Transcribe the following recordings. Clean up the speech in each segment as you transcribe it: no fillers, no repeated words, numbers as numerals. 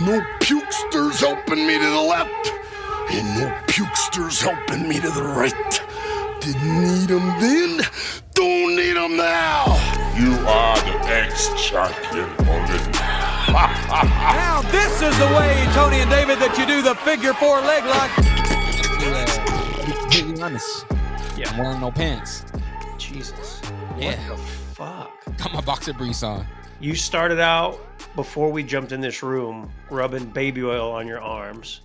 No pukesters helping me to the left, and no pukesters helping me to the right. Didn't need them then, don't need them now. You are the ex-champion, Olin. Now this is the way, Tony and David, that you do the figure 4 leg lock. To be honest, Yeah. I'm wearing no pants. Jesus. Yeah. What the fuck? Got my boxer briefs on. You started out, before we jumped in this room, rubbing baby oil on your arms.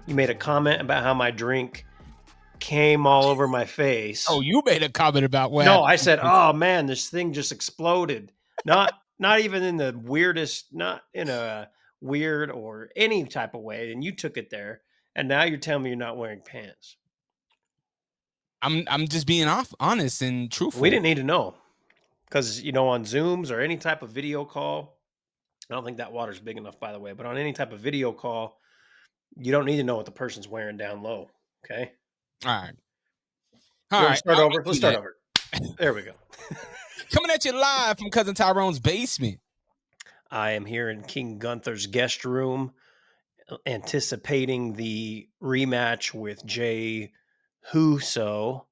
You made a comment about how my drink came all over my face. Oh, you made a comment about what? No, I said, "Oh man, this thing just exploded." Not even in the weirdest, not in a weird or any type of way. And you took it there, and now you're telling me you're not wearing pants. I'm just being honest and truthful. We didn't need to know, because on Zooms or any type of video call, I don't think that water's big enough, by the way. But on any type of video call, you don't need to know what the person's wearing down low. Okay. All right. All right. Start over. Let's start over. There we go. Coming at you live from Cousin Tyrone's basement. I am here in King Gunther's guest room, anticipating the rematch with Jay Uso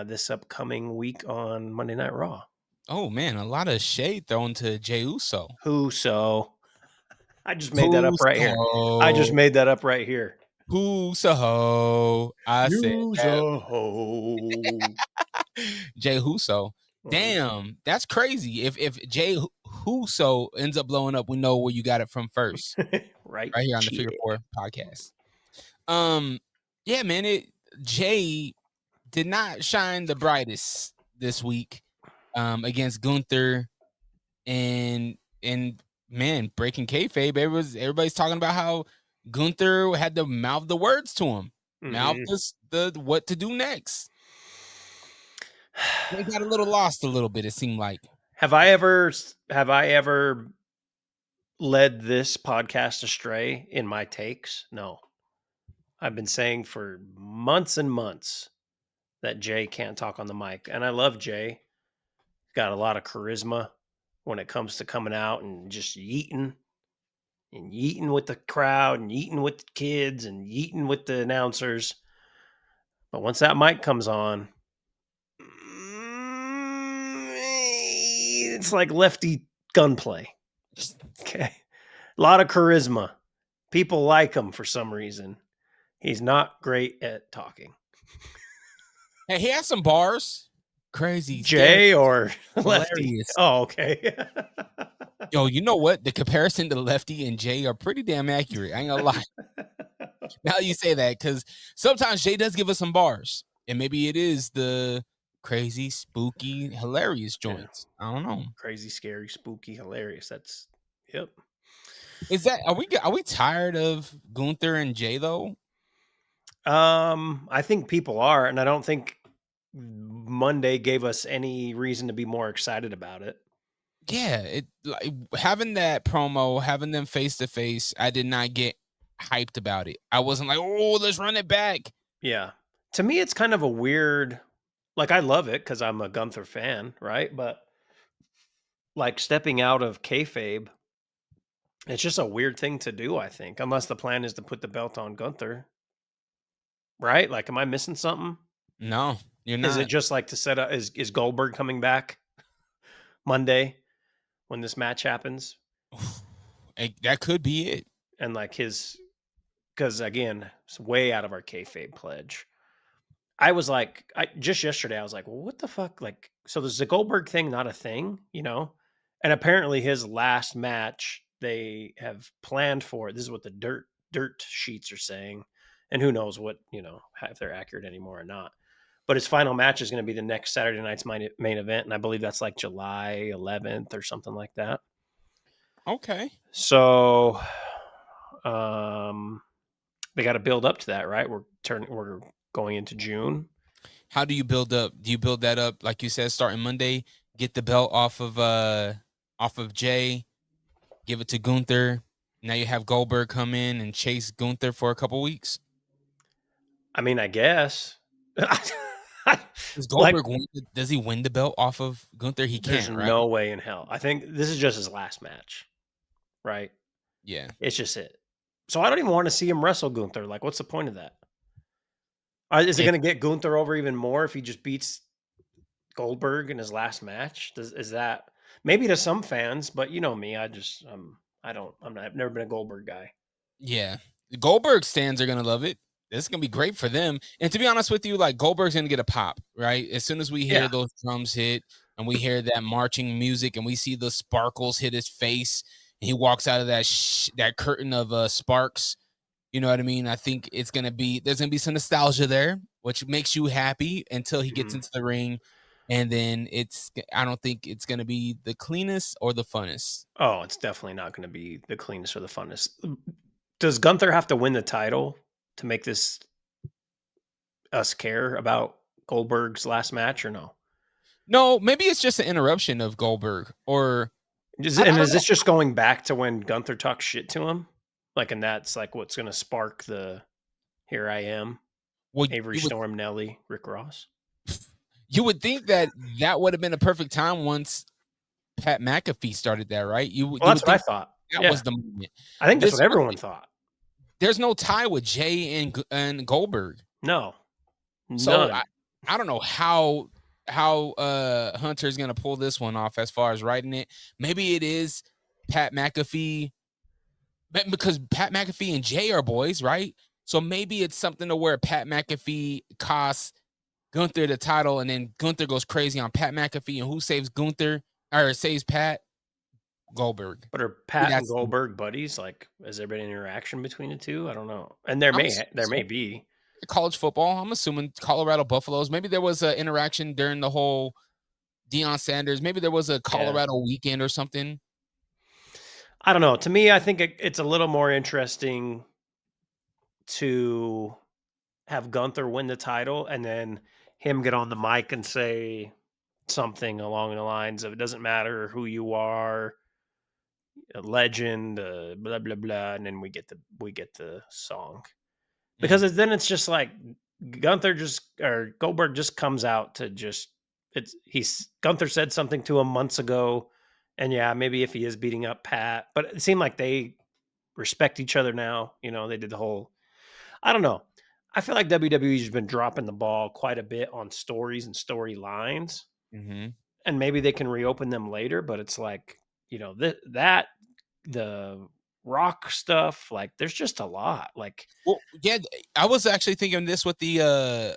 this upcoming week on Monday Night Raw. Oh man, a lot of shade thrown to Jey Uso. Uso. I just made that up right here. I just made that up right here. Uso. I said Uso. Jey Uso. Damn, that's crazy. If Jey Uso ends up blowing up, we know where you got it from first. Right here on the Figure 4 podcast. Yeah, man, Jay did not shine the brightest this week against Gunther, and man, breaking kayfabe. Everybody's talking about how Gunther had to mouth the words to him, mouth the what to do next. They got a little lost a little bit, it seemed like. Have I ever led this podcast astray in my takes? No. I've been saying for months and months that Jay can't talk on the mic. And I love Jay. Got a lot of charisma when it comes to coming out and just yeeting with the crowd and yeeting with the kids and yeeting with the announcers. But once that mic comes on, it's like lefty gunplay. Okay. A lot of charisma. People like him for some reason. He's not great at talking. Hey, he has some bars. Crazy. Jay or Lefty? Hilarious. Oh, okay. Yo, you know what? The comparison to Lefty and Jay are pretty damn accurate. I ain't gonna lie. Now you say that, because sometimes Jay does give us some bars. And maybe it is the crazy, spooky, hilarious joints. Yeah. I don't know. Crazy, scary, spooky, hilarious. That's yep. Is that are we tired of Gunther and Jay though? I think people are, and I don't think Monday gave us any reason to be more excited about it. Yeah, having that promo, having them face to face, I did not get hyped about it. I wasn't like, oh, let's run it back. Yeah. To me, it's kind of a weird, like, I love it because I'm a Gunther fan, right? But like stepping out of kayfabe, it's just a weird thing to do, I think, unless the plan is to put the belt on Gunther. Right? Like, am I missing something? No, you're not. Is it just like to set up, is Goldberg coming back Monday when this match happens? That could be it. And like because again, it's way out of our kayfabe pledge. I was like, just yesterday, I was like, well, what the fuck? Like, so is the Goldberg thing not a thing, And apparently his last match, they have planned for, this is what the dirt sheets are saying. And who knows what, if they're accurate anymore or not. But his final match is going to be the next Saturday night's main event. And I believe that's like July 11th or something like that. Okay. So they got to build up to that, right? We're going into June. How do you build up? Do you build that up, like you said, starting Monday, get the belt off of Jay, give it to Gunther. Now you have Goldberg come in and chase Gunther for a couple weeks? I mean, I guess. Does Goldberg does he win the belt off of Gunther? He can't, right? No way in hell. I think this is just his last match, right? Yeah. It's just it. So I don't even want to see him wrestle Gunther. Like, what's the point of that? Is it If- going to get Gunther over even more if he just beats Goldberg in his last match? Is that maybe to some fans? But you know me, I've never been a Goldberg guy. Yeah. The Goldberg stands are gonna love it. This is gonna be great for them. And to be honest with you, like Goldberg's gonna get a pop, right? As soon as we hear Yeah. those drums hit and we hear that marching music and we see the sparkles hit his face, and he walks out of that curtain of sparks. You know what I mean? I think there's gonna be some nostalgia there, which makes you happy until he gets Mhm. into the ring. And then I don't think it's gonna be the cleanest or the funnest. Oh, it's definitely not going to be the cleanest or the funnest. Does Gunther have to win the title to make this us care about Goldberg's last match or no? No, maybe it's just an interruption of Goldberg, or Is, I and don't is know. this just going back to when Gunther talked shit to him? Like, and that's like what's going to spark the here I am, Well, Avery Storm, Nelly, Rick Ross? you would think that would have been a perfect time once Pat McAfee started that, right? You Well, would that's what I think thought. that Yeah. was the moment. I think that's This what everyone thought. There's no tie with Jay and Goldberg, No, so none. I don't know how Hunter's gonna pull this one off as far as writing it. Maybe it is Pat McAfee, because Pat McAfee and Jay are boys, right? So maybe it's something to where Pat McAfee costs Gunther the title, and then Gunther goes crazy on Pat McAfee, and who saves Gunther or saves Pat? Goldberg. But are Maybe Pat and Goldberg buddies? Like, has there been interaction between the two? I don't know. And there I'm may assuming there so. may be. College football. I'm assuming Colorado Buffaloes. Maybe there was an interaction during the whole Deion Sanders. Maybe there was a Colorado weekend or something. I don't know. To me, I think it's a little more interesting to have Gunther win the title and then him get on the mic and say something along the lines of it doesn't matter who you are, a legend, blah blah blah, and then we get the song. Because then it's just like Goldberg just comes out to just Gunther said something to him months ago, and yeah, maybe if he is beating up Pat, but it seemed like they respect each other now. You know, they did the whole. I don't know. I feel like WWE's been dropping the ball quite a bit on stories and storylines, Mm-hmm. and maybe they can reopen them later. But it's like the Rock stuff, like there's just a lot. Like, Well, yeah, I was actually thinking this with the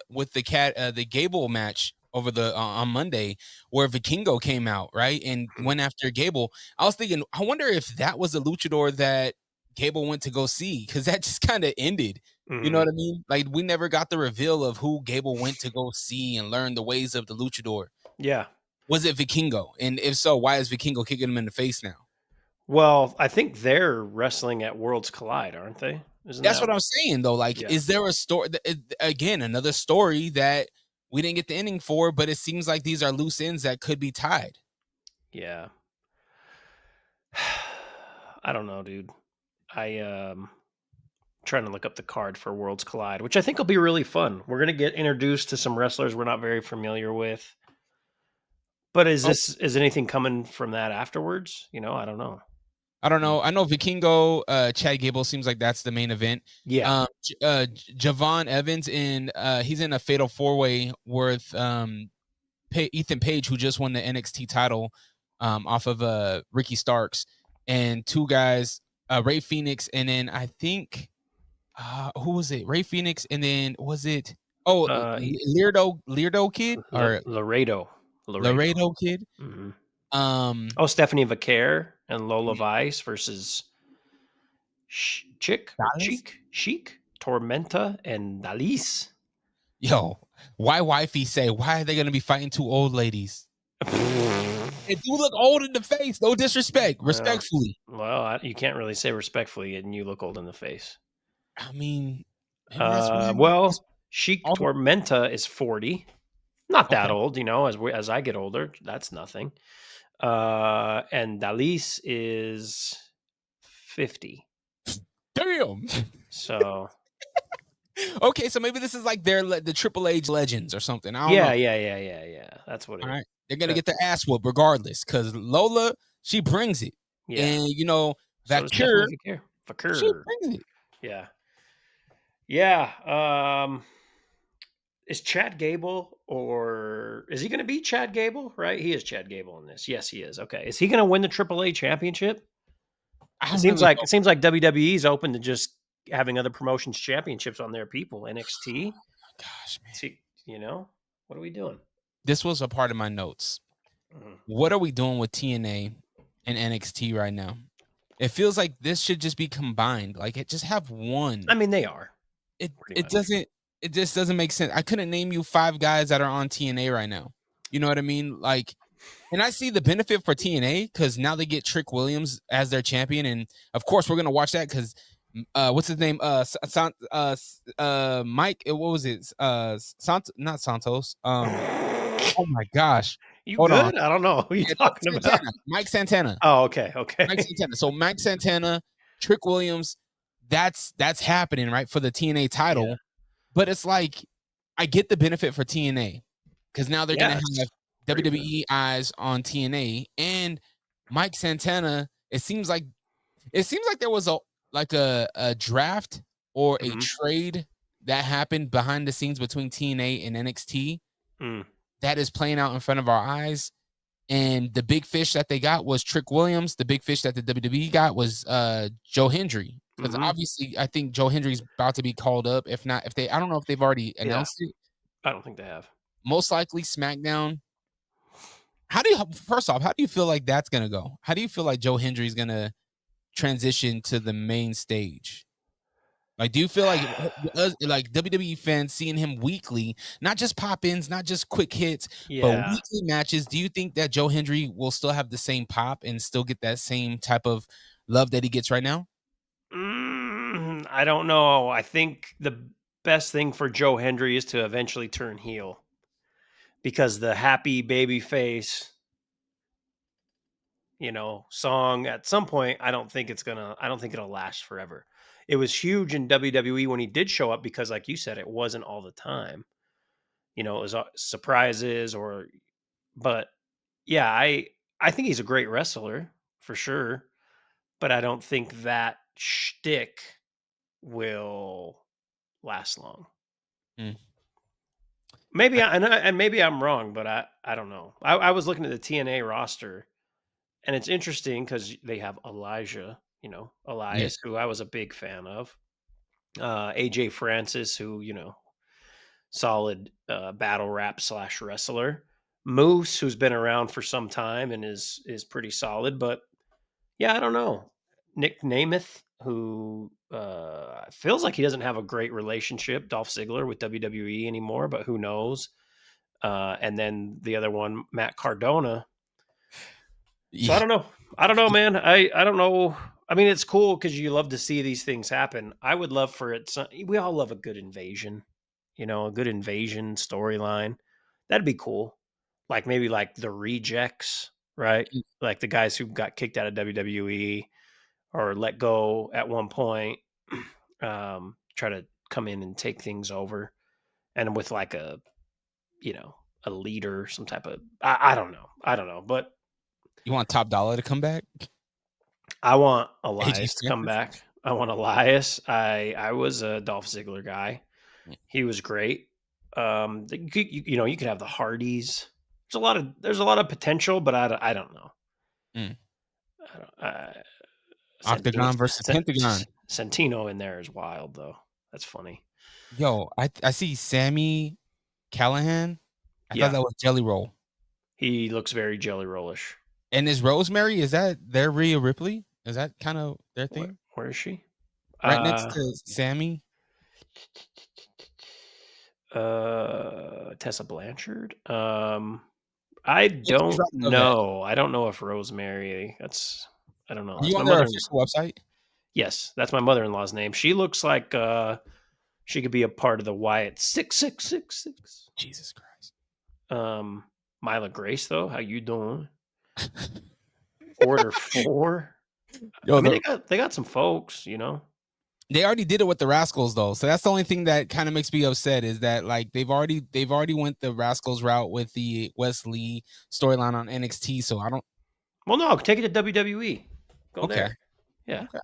Gable match over on Monday, where Vikingo came out, right, and went after Gable. I was thinking, I wonder if that was a luchador that Gable went to go see, because that just kind of ended. You know what I mean? Like, we never got the reveal of who Gable went to go see and learn the ways of the luchador. yeah. Was it Vikingo? And if so, why is Vikingo kicking him in the face now? Well, I think they're wrestling at Worlds Collide, aren't they? That's what I'm saying, though. Like, Yeah. is there a story? Again, another story that we didn't get the ending for, but it seems like these are loose ends that could be tied. Yeah. I don't know, dude. Trying to look up the card for Worlds Collide, which I think will be really fun. We're gonna get introduced to some wrestlers we're not very familiar with. But is anything coming from that afterwards? You know, I don't know. I don't know. I know Vikingo, Chad Gable seems like that's the main event. Yeah. Javon Evans he's in a fatal 4-way with Ethan Page, who just won the NXT title off of Ricky Starks, and two guys, Ray Phoenix, and then I think who was it? Ray Phoenix, and then was it Leardo Kid or Laredo Kid? Mm-hmm. Um, Stephanie Vaquer and Lola Vice versus Chic, Tormenta, and Dalis. Yo, why wifey say, why are they gonna be fighting two old ladies? If you look old in the face, no disrespect, respectfully. Well, you can't really say respectfully, and you look old in the face. I mean, Chic Tormenta is 40, not that old, you know. As I get older, that's nothing. And Dalis is 50. Damn. So okay, so maybe this is like the Triple H legends or something. I don't know. Yeah. That's what it is. All right. They're gonna get their ass whooped regardless, because Lola, she brings it. Yeah. And you know, So does Vaquer, Stephanie Vaquer. she brings it. Yeah. Yeah. Is Chad Gable, or is he going to be Chad Gable? Right, he is Chad Gable in this. Yes, he is. Okay, is he going to win the AAA championship? I It seems really like hope. WWE is open to just having other promotions championships on their people. NXT. Gosh, man, See, what are we doing? this was a part of my notes. Mhm. What are we doing with TNA and NXT right now? It feels like this should just be combined. Like it just have one. I mean, they are It pretty it much. doesn't it just doesn't make sense. I couldn't name you 5 guys that are on TNA right now. You know what I mean? Like, and I see the benefit for TNA because now they get Trick Williams as their champion, and of course we're gonna watch that because what's his name? Mike. What was it? Not Santos. Oh my gosh. You Hold on. good? I don't know who you Yeah, no, talking about. Santana. Mike Santana. Oh, okay, okay. Mike Santana. So Mike Santana, Trick Williams, that's happening, right? For the TNA Yeah. title. But it's like I get the benefit for TNA because now they're gonna Yes. have WWE eyes on TNA and Mike Santana. It seems like there was a draft or a Mhm. trade that happened behind the scenes between TNA and NXT Mm. that is playing out in front of our eyes. And the big fish that they got was Trick Williams. The big fish that the WWE got was Joe Hendry. Because Mhm. obviously, I think Joe Hendry's about to be called up. If not, I don't know if they've already Yeah, announced it. I don't think they have. Most likely SmackDown. First off, how do you feel like that's gonna go? How do you feel like Joe Hendry's gonna transition to the main stage? Like, do you feel like like WWE fans seeing him weekly, not just pop-ins, not just quick hits, but Yeah. weekly matches? Do you think that Joe Hendry will still have the same pop and still get that same type of love that he gets right now? I don't know. I think the best thing for Joe Hendry is to eventually turn heel because the happy baby face, song at some point, I don't think it'll last forever. It was huge in WWE when he did show up because, like you said, it wasn't all the time. It was surprises but yeah, I think he's a great wrestler for sure, but I don't think that shtick will last long. Mm. Maybe and maybe I'm wrong, but I don't know. I was looking at the TNA roster, and it's interesting because they have Elijah, Yeah. Elias, who I was a big fan of. AJ Francis, who solid battle rap / wrestler. Moose, who's been around for some time and is pretty solid, but yeah, I don't know. Nick Namath, who feels like he doesn't have a great relationship, Dolph Ziggler, with WWE anymore, but who knows? And then the other one, Matt Cardona. So I Yeah. don't know. I don't know, man. I don't know. I mean, it's cool because you love to see these things happen. I would love for it. We all love a good invasion, a good invasion storyline. That'd be cool. Like maybe like the rejects, right? Like the guys who got kicked out of WWE or let go at one point, try to come in and take things over, and with like a leader, some type of I don't know, but You want Top Dollar to come back? I want AJ Elias to come Francis? back. I want Elias. I was a Dolph Ziggler guy. He was great. You could have the Hardys. There's a lot of potential, but I don't know. Mm. I don't, Santino, Octagon versus Pentagon. Santino in there is wild though. That's funny. Yo, I see Sammy Callahan. I thought Yeah, that was Jelly Roll. he looks very Jelly Rollish. And is Rosemary, is that their Rhea Ripley? Is that kind of their Where, thing? where is she? Right next to Sammy? Tessa Blanchard. I Yeah, she's don't right above that. know. I don't know if Rosemary. I don't know. Are That's you my on their mother. official website? Yes, that's my mother-in-law's name. She looks like she could be a part of the Wyatt 6666. Jesus Christ. Mila Grace though, how you doing? Order 4. Yo, I mean, they got some folks, they already did it with the Rascals though. So that's the only thing that kind of makes me upset is that like they've already went the Rascals route with the Wesley storyline on NXT. So I don't Well, no, take it to WWE. Go okay. there. Yeah. Okay.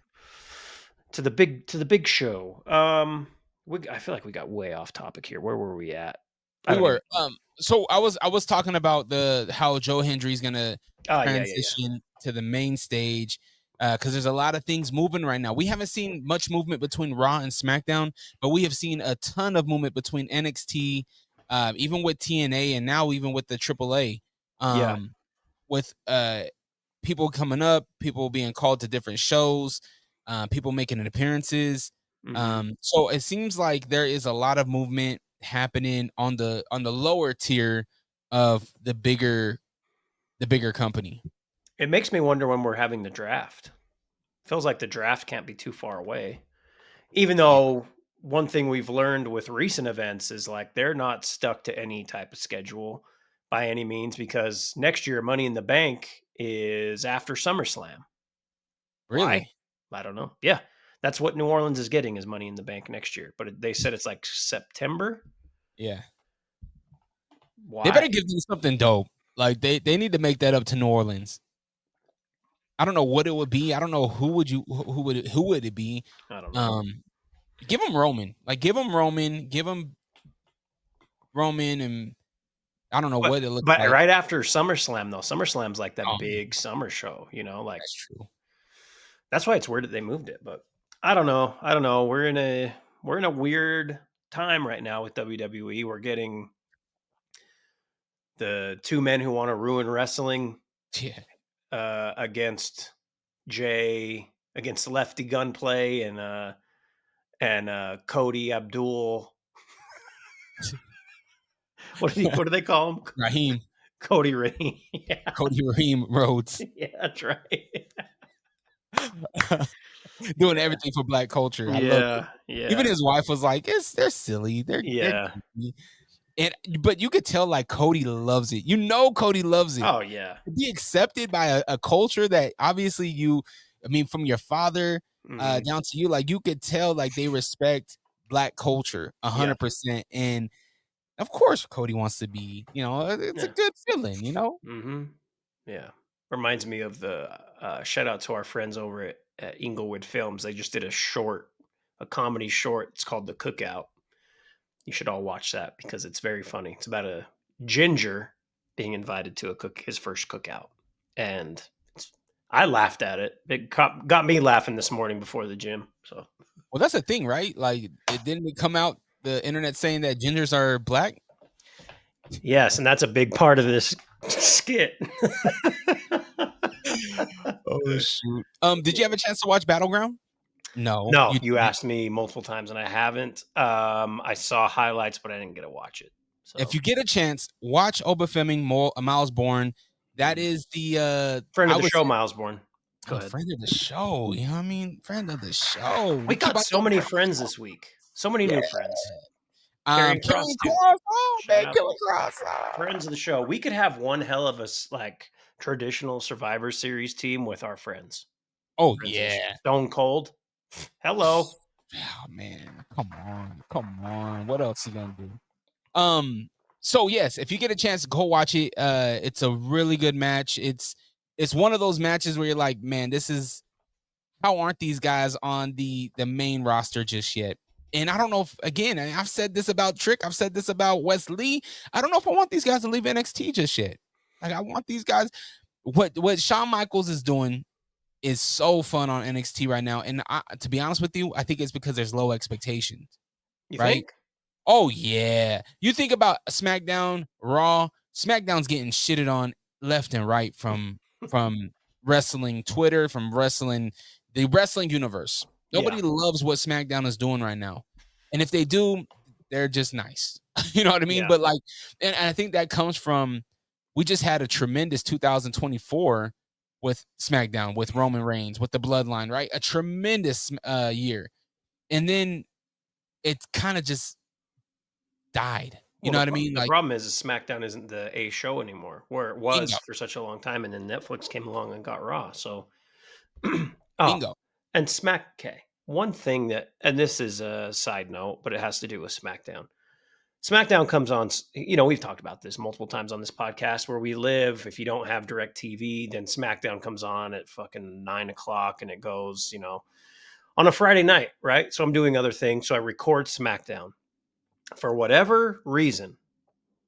to the big show. I feel like we got way off topic here. Where were we at? We were. So I was talking about how Joe Hendry's gonna transition to the main stage, because there's a lot of things moving right now. We haven't seen much movement between Raw and SmackDown, but we have seen a ton of movement between NXT, even with TNA, and now even with the AAA. With people coming up, people being called to different shows, people making appearances. So it seems like there is a lot of movement happening on the lower tier of the bigger company. It makes me wonder when we're having the draft. Feels like the draft can't be too far away. Even though one thing we've learned with recent events is like they're not stuck to any type of schedule by any means, because next year Money in the Bank is after SummerSlam. Really? Why? I don't know. Yeah. That's what New Orleans is getting, is Money in the Bank next year. But they said it's like September. Yeah. Why? They better give them something dope. Like they need to make that up to New Orleans. I don't know what it would be. I don't know who would it be? I don't know. Give them Roman. Like give them Roman, and I don't know what it looks like. But right after SummerSlam though, SummerSlam's like that big summer show, like that's true. That's why it's weird that they moved it, but I don't know. We're in a weird time right now with WWE. We're getting the two men who want to ruin wrestling against Jay, against Lefty Gunplay and Cody Abdul. What do they call him? Raheem. Cody Raheem. Yeah. Cody Raheem Rhodes. Yeah, that's right. Doing everything for Black culture. I love it. Yeah. Even his wife was like, they're silly. They're but you could tell like Cody loves it. Cody loves it. Oh yeah. To be accepted by a culture that obviously from your father down to you, like you could tell like they respect Black culture 100%. And of course Cody wants to be, it's a good feeling, Mm-hmm. Yeah. Reminds me of the shout out to our friends over at Inglewood Films. They just did a comedy short. It's called The Cookout. You should all watch that because it's very funny. It's about a ginger being invited to his first cookout. And I laughed at it. It got me laughing this morning before the gym. So, well, that's the thing, right? Like, didn't it come out the internet saying that gingers are Black? Yes, and that's a big part of this skit. Oh shoot! Did you have a chance to watch Battleground? No. You asked me multiple times and I haven't. I saw highlights, but I didn't get to watch it. So. If you get a chance, watch Obafemi Miles Bourne. That is the friend of the show, Miles Bourne. Go ahead. Friend of the show. You know what I mean? Friend of the show. We got so many friends this week. So many new friends. Killing Cross. Friends of the show. We could have one hell of a traditional Survivor Series team with our friends. Oh friends yeah, Stone Cold. Hello. Oh man, come on. What else you gonna do? So yes, if you get a chance, go watch it. It's a really good match. It's one of those matches where you're like, man, how aren't these guys on the main roster just yet? And I don't know if, again, I've said this about Trick. I've said this about Wes Lee. I don't know if I want these guys to leave NXT just yet. Like, I want these guys. What Shawn Michaels is doing is so fun on NXT right now. And to be honest with you, I think it's because there's low expectations. You right? think? Oh, yeah. You think about SmackDown, Raw. SmackDown's getting shitted on left and right from wrestling Twitter, from the wrestling universe. Nobody loves what SmackDown is doing right now. And if they do, they're just nice. You know what I mean? Yeah. But and I think that comes from, we just had a tremendous 2024 with SmackDown, with Roman Reigns, with the Bloodline, right? A tremendous year. And then it kind of just died. You know what I mean? The problem is SmackDown isn't the A show anymore, where it was for such a long time. And then Netflix came along and got Raw. So, bingo. And one thing and this is a side note, but it has to do with SmackDown. SmackDown comes on, we've talked about this multiple times on this podcast where we live. If you don't have DirecTV, then SmackDown comes on at fucking 9:00 and it goes, on a Friday night, right? So I'm doing other things. So I record SmackDown. For whatever reason,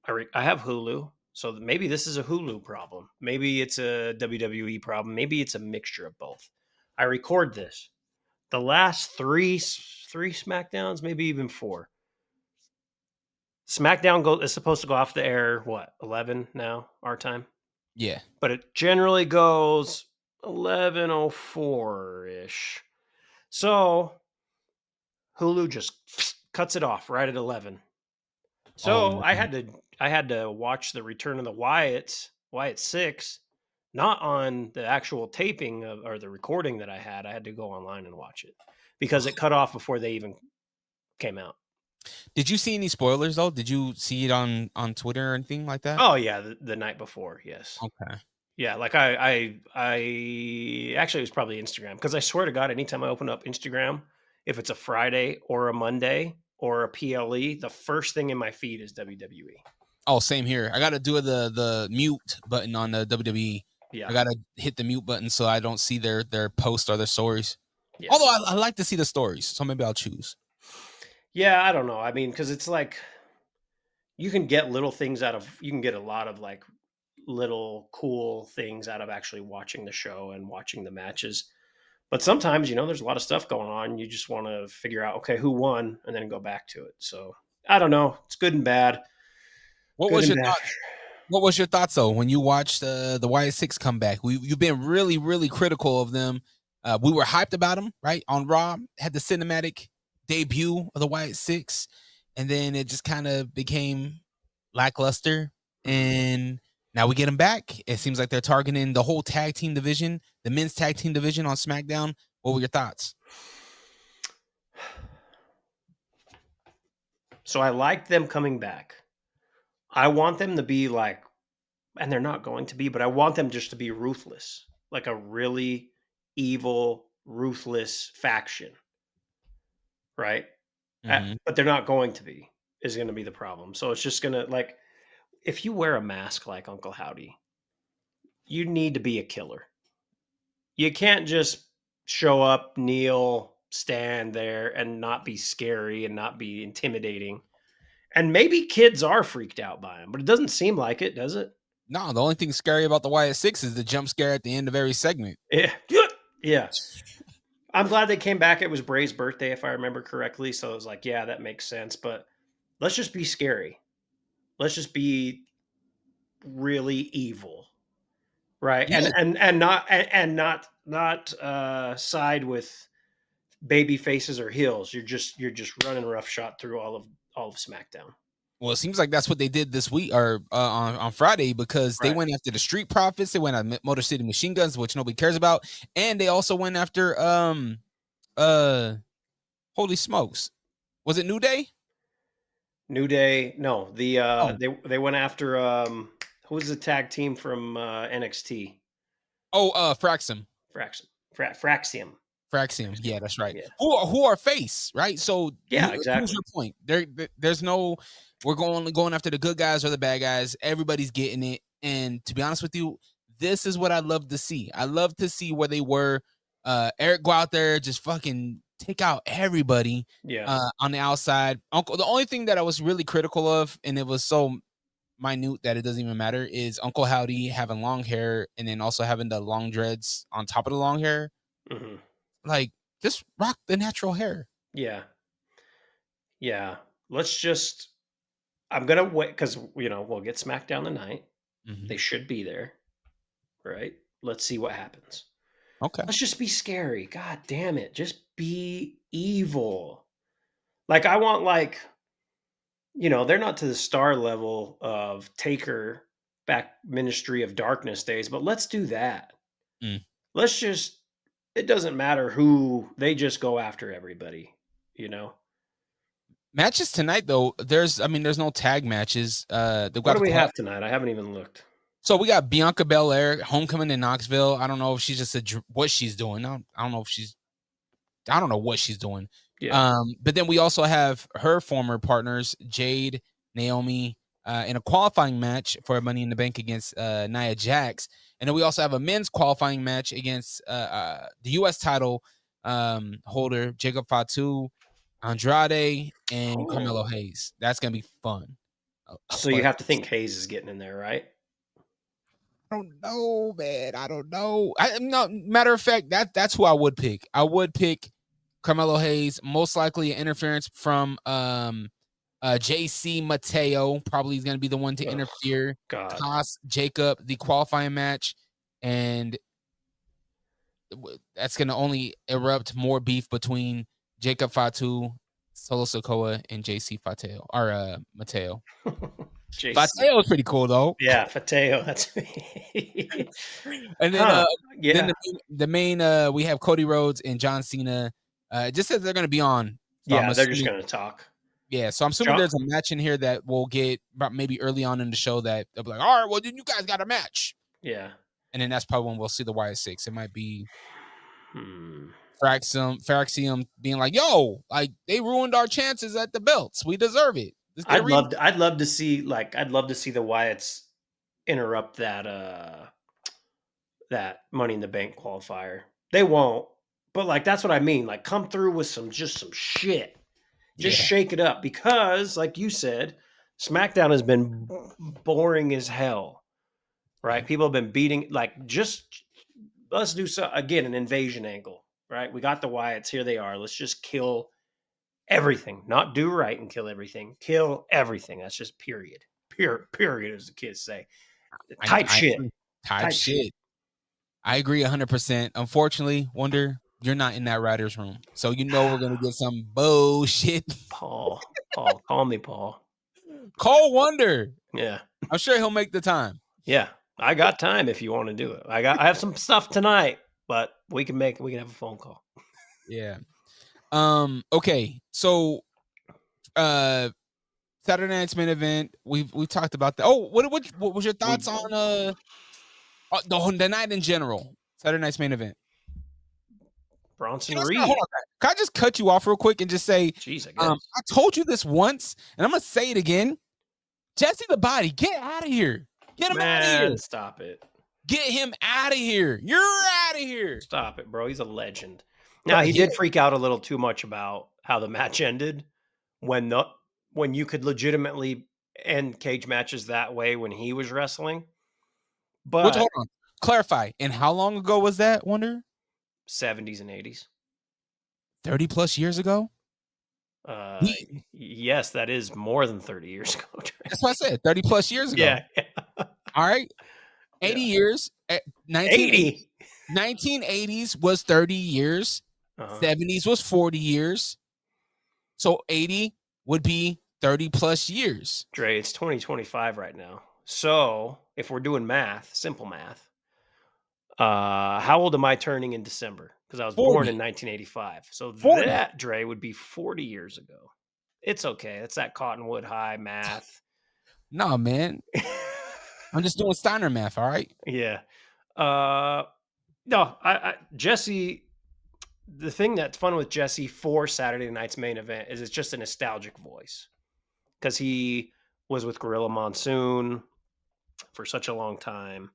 I have Hulu. So maybe this is a Hulu problem. Maybe it's a WWE problem. Maybe it's a mixture of both. I record this. The last three SmackDowns, maybe even 4. SmackDown is supposed to go off the air, what, 11 now, our time? Yeah. But it generally goes 11:04-ish. So Hulu just cuts it off right at 11. So Oh, I had to watch the Return of the Wyatts, Wyatt 6, not on the actual taping or the recording that I had. I had to go online and watch it because it cut off before they even came out. Did you see any spoilers though? Did you see it on Twitter or anything like that? Oh yeah, the night before, yes. Okay. Yeah, like I actually it was probably Instagram because I swear to God, anytime I open up Instagram, if it's a Friday or a Monday or a PLE, the first thing in my feed is WWE. Oh, same here. I gotta do the mute button on the WWE. Yeah, I gotta hit the mute button so I don't see their posts or their stories. yeah. Although I like to see the stories, so maybe I'll choose. Yeah, I don't know. I mean, because it's like you can get little things you can get a lot of like little cool things out of actually watching the show and watching the matches. But sometimes, there's a lot of stuff going on. You just want to figure out, okay, who won, and then go back to it. So I don't know. It's good and bad. What Good was and your bad. thought? What was your thoughts though when you watched the Wyatt 6 come back? You've been really, really critical of them. We were hyped about them, right? On Raw, had the cinematic debut of the Wyatt 6, and then it just kind of became lackluster. And now we get them back. It seems like they're targeting the whole tag team division, the men's tag team division on SmackDown. What were your thoughts? So I like them coming back. I want them to be like, and they're not going to be, but I want them just to be ruthless, like a really evil, ruthless faction, right? Mhm. But they're not going to be, is going to be the problem. So it's just going to, like, if you wear a mask like Uncle Howdy, you need to be a killer. You can't just show up, kneel, stand there, and not be scary and not be intimidating. And maybe kids are freaked out by him, but it doesn't seem like it, does it? No, the only thing scary about the Wyatt 6 is the jump scare at the end of every segment. Yeah. Yeah. I'm glad they came back. It was Bray's birthday, if I remember correctly. So I was like, yeah, that makes sense. But let's just be scary. Let's just be really evil. Right. Yeah. And not side with baby faces or heels. You're just running roughshod through all of SmackDown. Well, it seems like that's what they did this week or on Friday because they Right. went after the Street Profits. They went at Motor City Machine Guns, which nobody cares about, and they also went after holy smokes, was it New Day? New Day. No, Oh, they went after who was the tag team from NXT? Fraxium. Fraxium. Fraxium. Yeah, that's right. Yeah. Who are face, right? So Yeah, who's exactly. your point? There's no we're going after the good guys or the bad guys. Everybody's getting it. And to be honest with you, this is what I love to see. I love to see where they were. Eric go out there, just fucking take out everybody Yeah. on the outside. Uncle, the only thing that I was really critical of, and it was so minute that it doesn't even matter, is Uncle Howdy having long hair and then also having the long dreads on top of the long hair. Hmm. Like, just rock the natural hair. Yeah. Yeah. Let's just. I'm gonna wait because we'll get SmackDown tonight. Mhm. They should be there, right? Let's see what happens. Okay. Let's just be scary. God damn it. Just be evil. Like, I want, like, they're not to the star level of Taker back Ministry of Darkness days, but let's do that. Mm. Let's just, it doesn't matter who, they just go after everybody, Matches tonight though, there's no tag matches. What do we have tonight? I haven't even looked. So we got Bianca Belair homecoming in Knoxville. I don't know if she's just what she's doing. I don't know what she's doing. Yeah. But then we also have her former partners, Jade, Naomi, in a qualifying match for Money in the Bank against Nia Jax. And then we also have a men's qualifying match against the U.S. title holder, Jacob Fatu, Andrade, and Carmelo Oh. Hayes. That's gonna be fun. So you have to think Hayes is getting in there, right? I don't know, man. I don't know. No, matter of fact, that's who I would pick. I would pick Carmelo Hayes, most likely an interference from JC Mateo. Probably is going to be the one to interfere. God. Cost Jacob the qualifying match, and that's going to only erupt more beef between Jacob Fatu, Solo Sokoa, and JC Fateo or Mateo. Fateo is pretty cool though. Yeah, Fateo. That's me. And then yeah. then the main we have Cody Rhodes and John Cena. It just says they're going to be on. So yeah, they're just going to talk. Yeah, so I'm assuming there's a match in here that we'll get maybe early on in the show that they'll be like, all right, well, then you guys got a match. Yeah. And then that's probably when we'll see the Wyatt Six. It might be Faraxium being like, yo, like they ruined our chances at the belts. We deserve it. I'd love to see the Wyatts interrupt that that Money in the Bank qualifier. They won't, but like that's what I mean. Like come through with some shit. Just shake it up because, like you said, SmackDown has been boring as hell, right? People have been beating, let's do an invasion angle, right? We got the Wyatts, here they are. Let's just kill everything, not do right and kill everything. Kill everything. That's just period. Period, as the kids say. Type shit. I agree 100%. Unfortunately, Wonder, you're not in that writer's room. So we're going to get some bullshit. Paul, call me Paul. Call Wonder. Yeah. I'm sure he'll make the time. Yeah. I got time if you want to do it. I have some stuff tonight, but we can have a phone call. Yeah. Okay. So Saturday night's main event. We've talked about that. Oh, what was your thoughts on the night in general? Saturday night's main event. Bronson Reed. Hold on, can I just cut you off real quick and just say, jeez, I told you this once, and I'm gonna say it again. Jesse the Body, get out of here. Get him out of here. Stop it. Get him out of here. You're out of here. Stop it, bro. He's a legend. Now he did freak out a little too much about how the match ended when you could legitimately end cage matches that way when he was wrestling. But hold on. Clarify. And how long ago was that, Wonder? 70s and 80s. 30 plus years ago? Yes, that is more than 30 years ago. That's what I said. 30 plus years ago. Yeah. All right. 80 years. 1980s was 30 years. 70s was 40 years. So 80 would be 30 plus years. Dre, it's 2025 right now. So if we're doing math, simple math, how old am I turning in December? Because I was 40. born in 1985. So 40. that, Dre, would be 40 years ago. It's okay. It's that Cottonwood High math. No, man. I'm just doing Steiner math, all right? Yeah. No, Jesse, the thing that's fun with Jesse for Saturday night's main event is it's just a nostalgic voice. Because he was with Gorilla Monsoon for such a long time.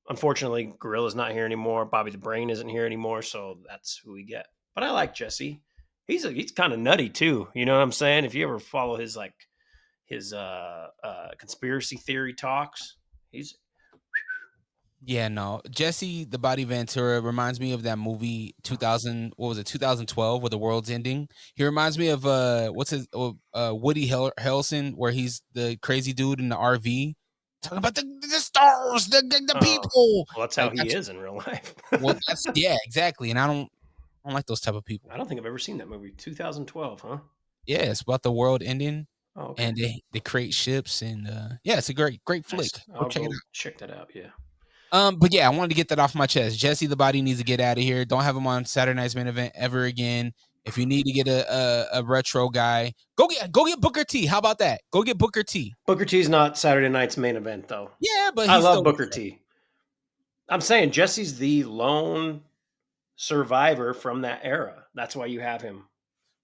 Unfortunately, Gorilla's not here anymore. Bobby the Brain isn't here anymore, so that's who we get. But I like Jesse. He's kind of nutty too. You know what I'm saying? If you ever follow his conspiracy theory talks, he's Jesse the Body Ventura reminds me of that movie 2012 where the world's ending. He reminds me of Woody Harrelson, where he's the crazy dude in the RV talking about the stars, the people. Well, that's how he is in real life. Well, exactly. And I don't like those type of people. I don't think I've ever seen that movie. 2012, huh? Yeah, it's about the world ending. Oh, okay. And they create ships, and it's a great flick. Nice. Go check it out. Check that out, yeah. But yeah, I wanted to get that off my chest. Jesse the Body needs to get out of here. Don't have him on Saturday night's main event ever again. If you need to get a retro guy, go get Booker T. How about that? Go get Booker T. Booker T's not Saturday night's main event though. Yeah, but I love Booker T. I'm saying Jesse's the lone survivor from that era. That's why you have him.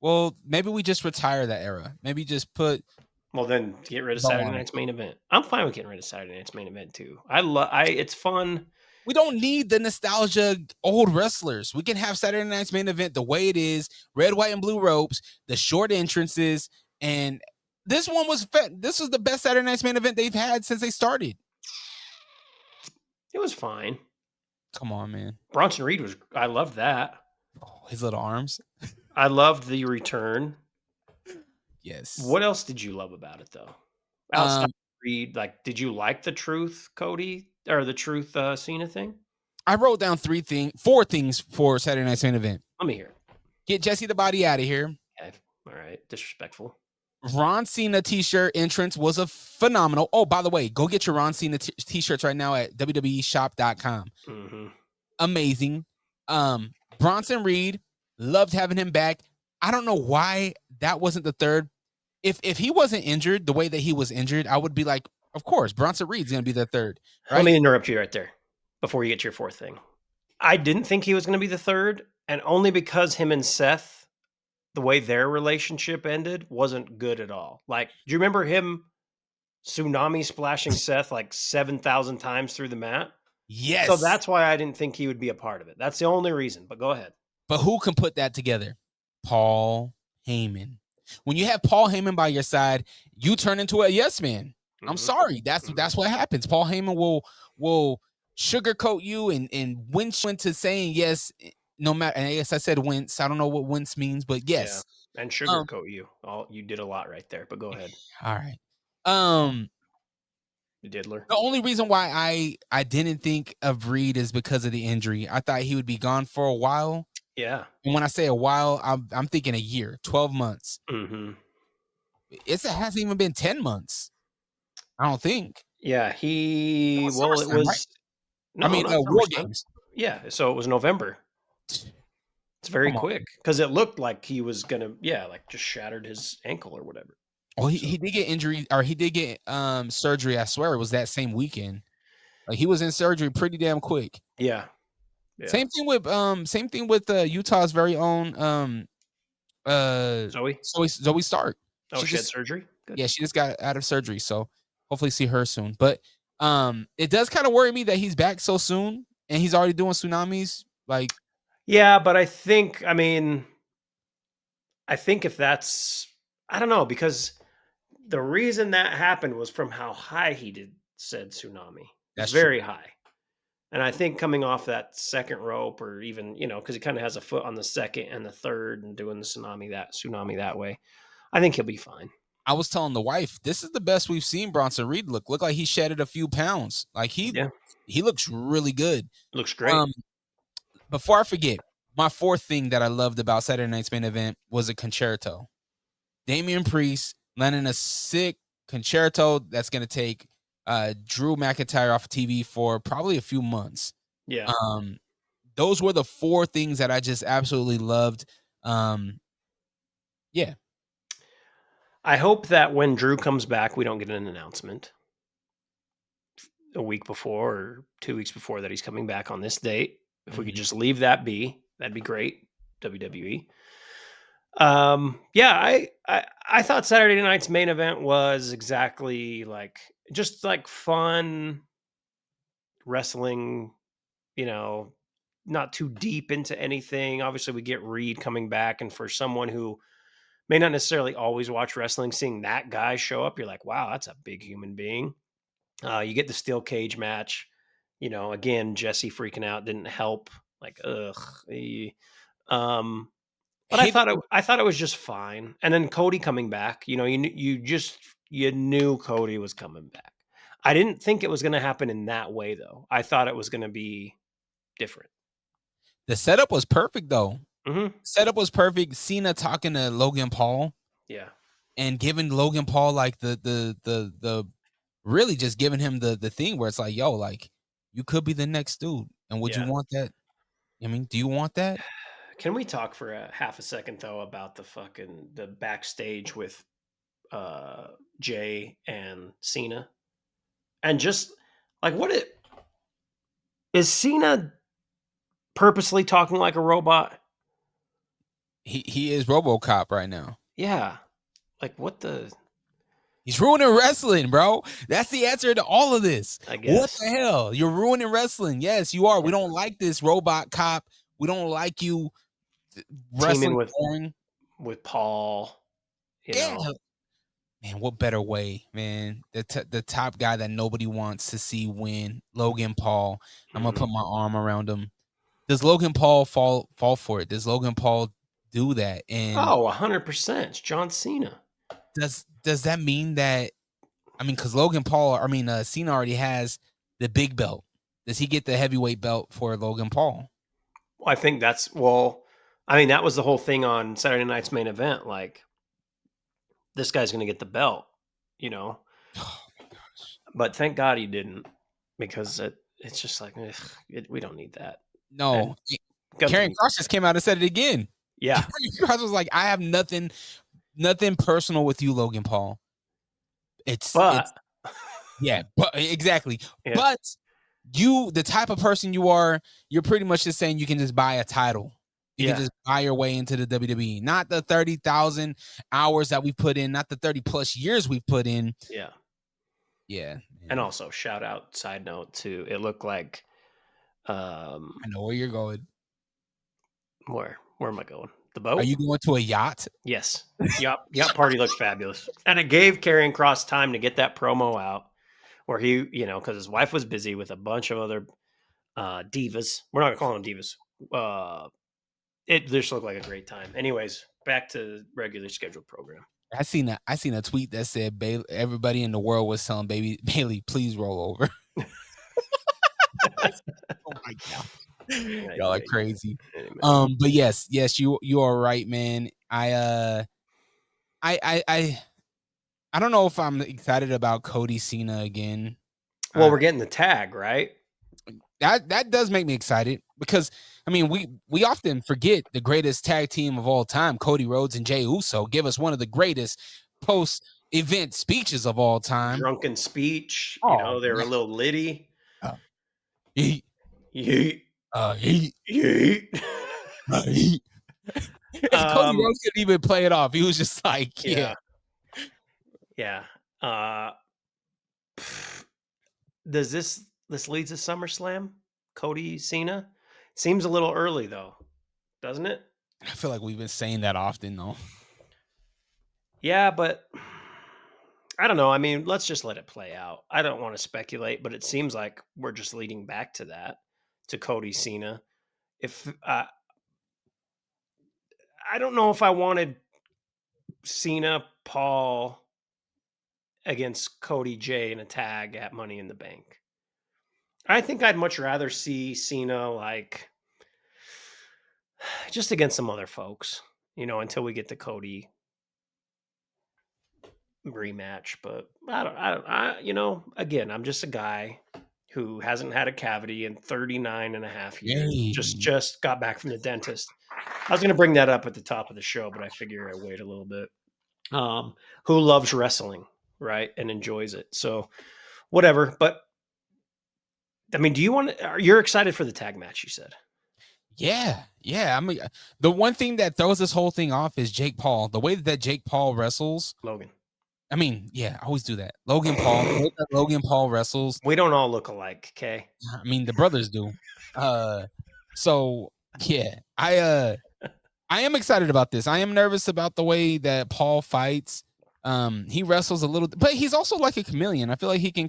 Well, maybe we just retire that era. Maybe just put. Well, then get rid of Saturday night's main event. I'm fine with getting rid of Saturday night's main event too. It's fun. We don't need the nostalgia old wrestlers. We can have Saturday Night's Main Event the way it is, red, white, and blue ropes, the short entrances, and this one was this was the best Saturday Night's Main Event they've had since they started. It was fine. Come on, man. Bronson Reed I loved that. Oh, his little arms. I loved the return. Yes. What else did you love about it though? Outside of Reed, like, did you like the Truth Cody or the Truth Cena thing? I wrote down four things for Saturday Night's Main Event. Let me hear it. Get Jesse the Body out of here. Okay. All right. Disrespectful. Ron Cena t-shirt entrance was a phenomenal. Oh, by the way, go get your Ron Cena t-shirts right now at www.shop.com. Mm-hmm. Amazing. Bronson Reed, loved having him back. I don't know why that wasn't the third. If he wasn't injured the way that he was injured, I would be like, of course, Bronson Reed's going to be the third. Right? Let me interrupt you right there before you get to your fourth thing. I didn't think he was going to be the third, and only because him and Seth, the way their relationship ended, wasn't good at all. Like, do you remember him tsunami splashing Seth like 7,000 times through the mat? Yes. So that's why I didn't think he would be a part of it. That's the only reason, but go ahead. But who can put that together? Paul Heyman. When you have Paul Heyman by your side, you turn into a yes man. I'm sorry. That's what happens. Paul Heyman will sugarcoat you and wince you into saying yes, no matter. And I guess I said wince. I don't know what wince means, but yes. Yeah. And sugarcoat you. You did a lot right there, but go ahead. All right. Diddler. The only reason why I didn't think of Reed is because of the injury. I thought he would be gone for a while. Yeah. And when I say a while, I'm thinking a year, 12 months. Mm-hmm. It hasn't even been 10 months. I don't think. Yeah, it was. Right? No, War Games. Yeah, so it was November. It's very quick because it looked like he was gonna, just shattered his ankle or whatever. Oh, he did get injury, or he did get surgery. I swear it was that same weekend. Like he was in surgery pretty damn quick. Yeah. Same thing with Utah's very own Zoe Stark. She had surgery. Good. Yeah, she just got out of surgery, so hopefully see her soon. But it does kind of worry me that he's back so soon and he's already doing tsunamis. Like, yeah, but I think if that's, I don't know, because the reason that happened was from how high he said tsunami. That's very high. And I think coming off that second rope, or even, because he kind of has a foot on the second and the third and doing the tsunami that way, I think he'll be fine. I was telling the wife, this is the best we've seen Bronson Reed look. Look like he shedded a few pounds. Like he looks really good. Looks great. Before I forget, my fourth thing that I loved about Saturday Night's Main Event was a concerto. Damian Priest landing a sick concerto that's going to take Drew McIntyre off of TV for probably a few months. Yeah. Those were the four things that I just absolutely loved. Yeah. I hope that when Drew comes back, we don't get an announcement a week before or 2 weeks before that he's coming back on this date. If we could just leave that be, that'd be great. WWE. I thought Saturday night's main event was exactly just fun wrestling, not too deep into anything. Obviously we get Reed coming back, and for someone who may not necessarily always watch wrestling, seeing that guy show up, you're like, wow, that's a big human being. You get the steel cage match, again, Jesse freaking out didn't help. But I thought it was just fine. And then Cody coming back, you knew Cody was coming back. I didn't think it was going to happen in that way though. I thought it was going to be different. The setup was perfect though. Mm-hmm. Setup was perfect. Cena talking to Logan Paul. Yeah. And giving Logan Paul the really just giving him the thing where it's like, yo, like you could be the next dude. And would you want that? I mean, do you want that? Can we talk for a half a second though about the backstage with Jay and Cena? And just is Cena purposely talking like a robot? He is RoboCop right now. Yeah. He's ruining wrestling, bro. That's the answer to all of this. I guess. What the hell? You're ruining wrestling. Yes, you are. We don't like this robot cop. We don't like you wrestling with Paul. You know. Man, what better way, man? The top guy that nobody wants to see win, Logan Paul. I'm gonna put my arm around him. Does Logan Paul fall for it? Does Logan Paul do that? And 100%. It's John Cena. Does that mean that? I mean, because Cena already has the big belt. Does he get the heavyweight belt for Logan Paul? Well, I think that was the whole thing on Saturday night's main event. Like, this guy's going to get the belt, you know. Oh my gosh! But thank God he didn't, because it's just like we don't need that. No, Karrion Kross just came out and said it again. Yeah, Karrion Kross was like, "I have nothing personal with you, Logan Paul." Yeah, but exactly. Yeah. But you, the type of person you are, you're pretty much just saying you can just buy a title. You can just buy your way into the WWE. Not the 30,000 hours that we put in, not the 30 plus years we've put in. Yeah. Yeah. Man. And also, side note to, it looked like I know where you're going. Where am I going? The boat? Are you going to a yacht? Yes. Yacht party looked fabulous. And it gave Karrion Kross time to get that promo out where he, because his wife was busy with a bunch of other divas. We're not going to call them divas. It just looked like a great time. Anyways, back to regular scheduled program. I seen a tweet that said everybody in the world was telling Bailey, please roll over. Oh my God. Y'all are crazy. But yes, you are right, man. I don't know if I'm excited about Cody Cena again. Well, we're getting the tag, right? That does make me excited because I mean we often forget the greatest tag team of all time, Cody Rhodes and Jey Uso, give us one of the greatest post-event speeches of all time. Drunken speech, they were a little litty. Yeet. Yeet. Yeet. Yeet. Yeet. Cody Rhodes couldn't even play it off. He was just like, yeah. Does this lead to SummerSlam? Cody Cena? Seems a little early though, doesn't it? I feel like we've been saying that often though. Yeah, but I don't know. I mean, let's just let it play out. I don't want to speculate, but it seems like we're just leading back to that, to Cody Cena. If I don't know if I wanted Cena, Paul against Cody Jay in a tag at Money in the Bank. I think I'd much rather see Cena like just against some other folks, until we get the Cody rematch. But again, I'm just a guy who hasn't had a cavity in 39 and a half years. Yay. Just got back from the dentist. I was going to bring that up at the top of the show, but I figure I'd wait a little bit. Who loves wrestling, right? And enjoys it. So whatever. But I mean, you're excited for the tag match, you said? Yeah. I mean, the one thing that throws this whole thing off is Jake Paul. The way that Jake Paul wrestles. Logan. I mean, yeah, I always do that. Logan Paul wrestles. We don't all look alike, okay? I mean, the brothers do. So yeah, I am excited about this. I am nervous about the way that Paul fights. He wrestles a little, but he's also like a chameleon. I feel like he can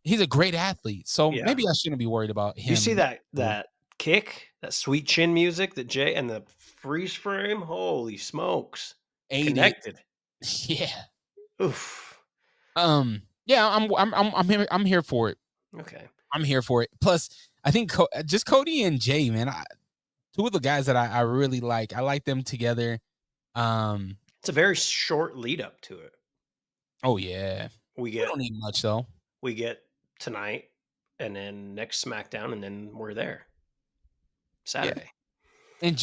he's a great athlete. So maybe I shouldn't be worried about him. You see that kick, that sweet chin music that Jay and the freeze frame? Holy smokes. Connected. Yeah. Oof. Yeah, I'm here for it. Okay. I'm here for it. Plus, I think just Cody and Jay, man, two of the guys that I really like. I like them together. It's a very short lead up to it. Oh yeah. We don't need much though. We get tonight and then next SmackDown and then we're there. Saturday. Yeah. And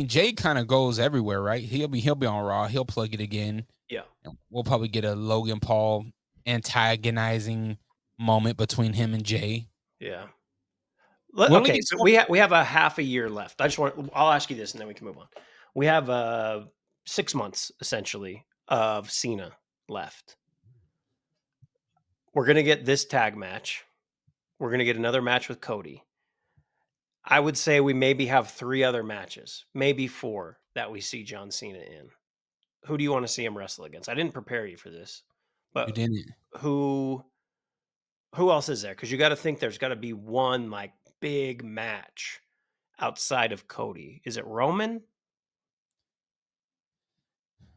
Jay kind of goes everywhere, right? He'll be on Raw. He'll plug it again. Yeah. We'll probably get a Logan Paul antagonizing moment between him and Jay. Yeah. Okay, so we have a half a year left. I'll ask you this and then we can move on. We have 6 months essentially of Cena left. We're going to get this tag match. We're going to get another match with Cody. I would say we maybe have 3 other matches, maybe 4 that we see John Cena in. Who do you want to see him wrestle against? I didn't prepare you for this, You but didn't. who else is there? Because you got to think there's got to be one like big match outside of Cody. Is it Roman?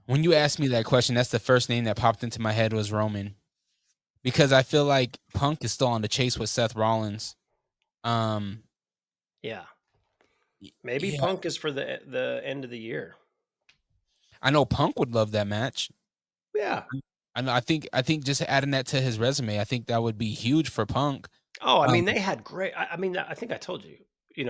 When you asked me that question, that's the first name that popped into my head was Roman, because I feel like Punk is still on the chase with Seth Rollins. Yeah. Maybe yeah. Punk is for the end of the year. I know Punk would love that match. Yeah. I think just adding that to his resume, I think that would be huge for Punk. Oh, I mean, they had great. I mean, I think I told you,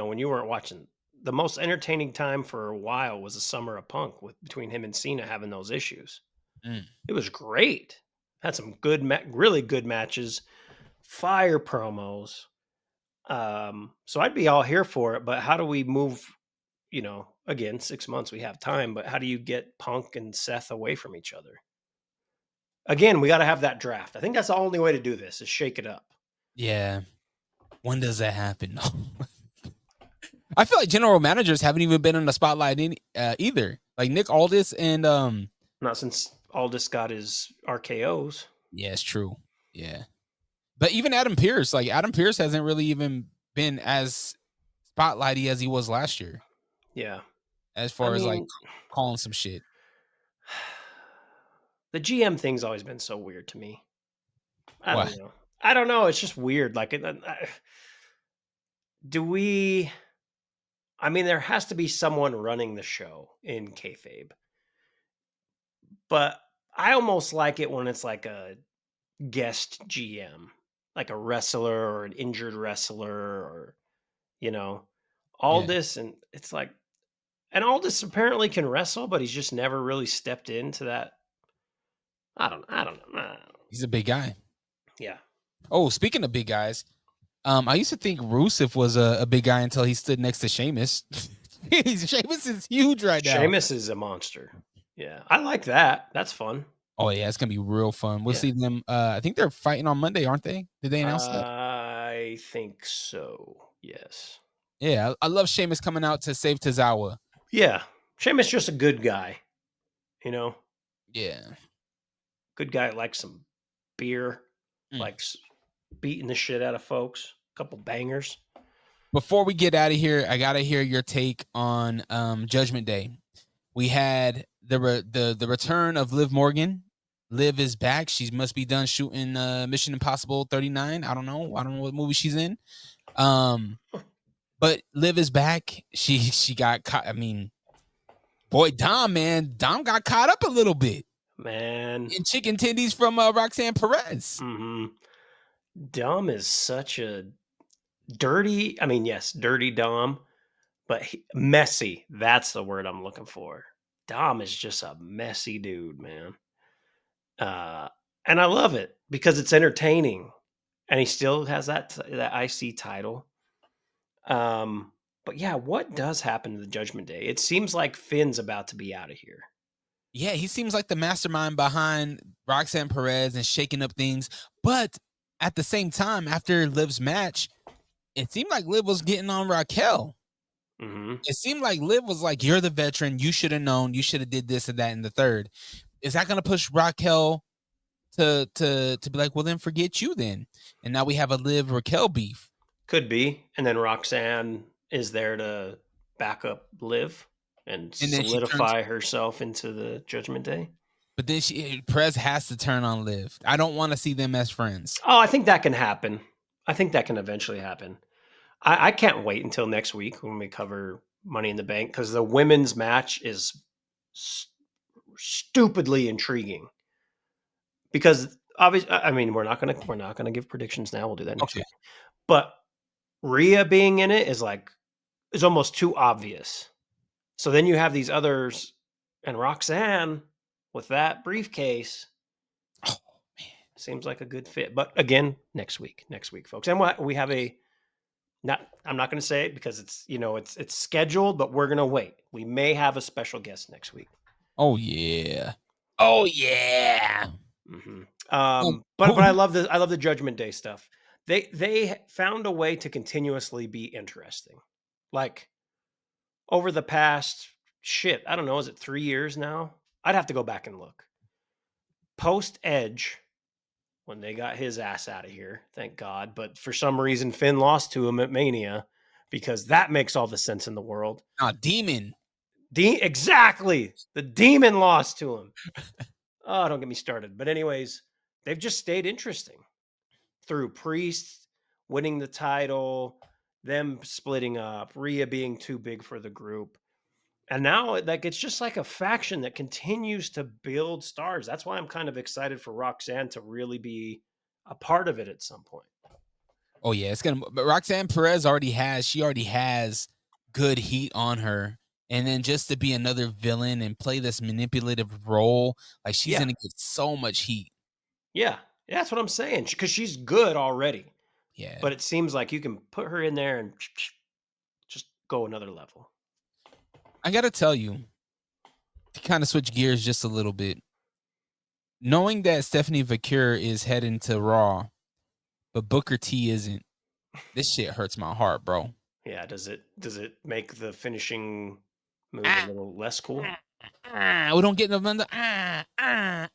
when you weren't watching, the most entertaining time for a while was the summer of Punk between him and Cena having those issues. It was great. Had some good, really good matches, fire promos. So I'd be all here for it. But how do we move? Again, 6 months we have time. But how do you get Punk and Seth away from each other? Again, we got to have that draft. I think that's the only way to do this is shake it up. Yeah. When does that happen? I feel like general managers haven't even been in the spotlight either. Like Nick Aldis and not since Aldis got his RKOs. Yeah, it's true. Yeah. But even Adam Pearce hasn't really even been as spotlighty as he was last year. Yeah. As far as like calling some shit. The GM thing's always been so weird to me. I don't know. It's just weird. Like, there has to be someone running the show in kayfabe. But I almost like it when it's like a guest GM, like a wrestler or an injured wrestler or, Aldis. And it's like, and Aldis apparently can wrestle, but he's just never really stepped into that. I don't know. He's a big guy. Yeah. Oh, speaking of big guys, I used to think Rusev was a big guy until he stood next to Sheamus. Sheamus is huge right now. Sheamus is a monster. Yeah, I like that. That's fun. Oh yeah, it's gonna be real fun. We'll see them. I think they're fighting on Monday, aren't they? Did they announce that? I think so. Yes. Yeah, I love Sheamus coming out to save Tozawa. Yeah, Sheamus just a good guy. Yeah. Good guy, likes some beer, likes beating the shit out of folks. A couple bangers. Before we get out of here, I gotta hear your take on Judgment Day. We had the return of Liv Morgan. Liv is back. She must be done shooting Mission Impossible 39. I don't know what movie she's in. But Liv is back. She got caught. I mean, boy, Dom got caught up a little bit. Man. In chicken tendies from Roxanne Perez. Mm-hmm. Dom is such a dirty, dirty Dom, but messy. That's the word I'm looking for. Dom is just a messy dude, man. And I love it because it's entertaining. And he still has that IC title. But yeah, what does happen to the Judgment Day? It seems like Finn's about to be out of here. Yeah, he seems like the mastermind behind Roxanne Perez and shaking up things. But at the same time, after Liv's match, it seemed like Liv was getting on Raquel. Mm-hmm. It seemed like Liv was like, "You're the veteran. You should have known. You should have did this and that and the third." Is that going to push Raquel to be like, "Well, then forget you then"? And now we have a Liv Raquel beef. Could be, and then Roxanne is there to back up Liv and solidify herself into the Judgment Day. But then Perez has to turn on Liv. I don't want to see them as friends. Oh, I think that can happen. I think that can eventually happen. I can't wait until next week when we cover Money in the Bank because the women's match is stupidly intriguing. Because obviously, we're not gonna give predictions now. We'll do that next week. But Rhea being in it is almost too obvious. So then you have these others and Roxanne with that briefcase. Oh man, seems like a good fit. But again, next week, folks. And we have I'm not going to say it because it's scheduled, but we're going to wait. We may have a special guest next week. Oh yeah. Oh yeah. Mm-hmm. Um, But who- I love the Judgment Day stuff. They found a way to continuously be interesting. Like over the past I don't know, is it 3 years now? I'd have to go back and look. Post Edge, when they got his ass out of here, thank God. But for some reason, Finn lost to him at Mania because that makes all the sense in the world. Demon. Exactly. The Demon lost to him. Oh, don't get me started. But anyways, they've just stayed interesting through Priest winning the title, them splitting up, Rhea being too big for the group. And now it's just like a faction that continues to build stars. That's why I'm kind of excited for Roxanne to really be a part of it at some point. Oh yeah, it's gonna. But Roxanne Perez already has good heat on her, and then just to be another villain and play this manipulative role, like she's Yeah. gonna get so much heat. Yeah, that's what I'm saying. Because she's good already. Yeah, But it seems like you can put her in there and just go another level. I gotta tell you, to kind of switch gears just a little bit, knowing that Stephanie Vaquer is heading to Raw, but Booker T isn't. This shit hurts my heart, bro. Yeah, does it make the finishing move a little less cool? We don't get another. Yeah.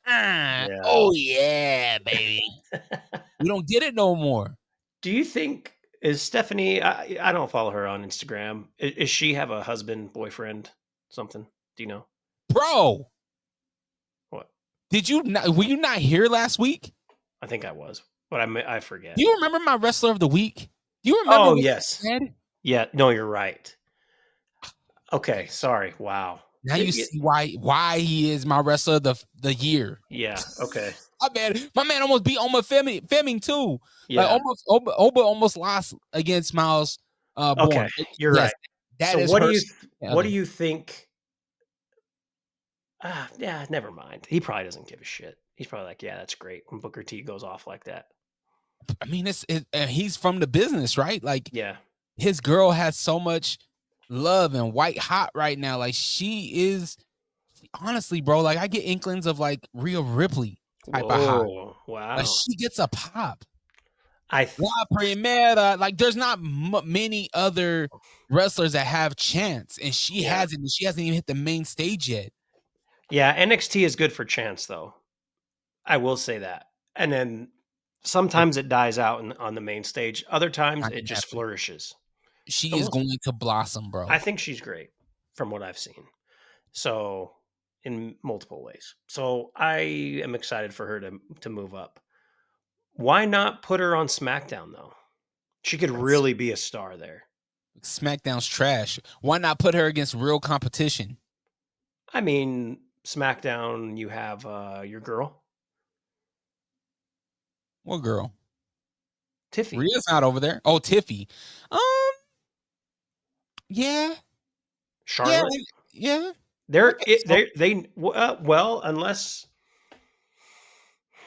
Oh yeah, baby. We don't get it no more. Do you think is Stephanie? I don't follow her on Instagram. Is she have a husband, boyfriend, something? Do you know? Bro, What? did you not? Were you not here last week? I think I was, but I forget. Do you remember my wrestler of the week? Do you remember? Oh what yes. I said? Yeah. No, you're right. Okay. Sorry. Wow. Now you see why he is my wrestler of the year. Yeah. Okay. My man almost beat Oma Fleming too. Yeah. Like Oba almost lost against Miles Bourne. Okay. You're right. That so is what do you think? Yeah, never mind. He probably doesn't give a shit. He's probably like, yeah, that's great when Booker T goes off like that. I mean, he's from the business, right? Like, Yeah. his girl has so much love and white hot right now. Like, she is honestly, bro. Like, I get inklings of like Rhea Ripley type of hot. Wow. Like, she gets a pop. I La Primera, like, there's not many other wrestlers that have chance, and she hasn't. And she hasn't even hit the main stage yet. Yeah, NXT is good for chance, though. I will say that. And then sometimes it dies out on the main stage. Other times it just flourishes. She is going to blossom, bro. I think she's great from what I've seen. So in multiple ways. So I am excited for her to move up. Why not put her on SmackDown, though? She could really be a star there. SmackDown's trash. Why not put her against real competition? I mean, SmackDown, you have your girl. What girl? Tiffy. Rhea's not over there. Oh, Tiffy. Yeah. Charlotte. Yeah. Well, unless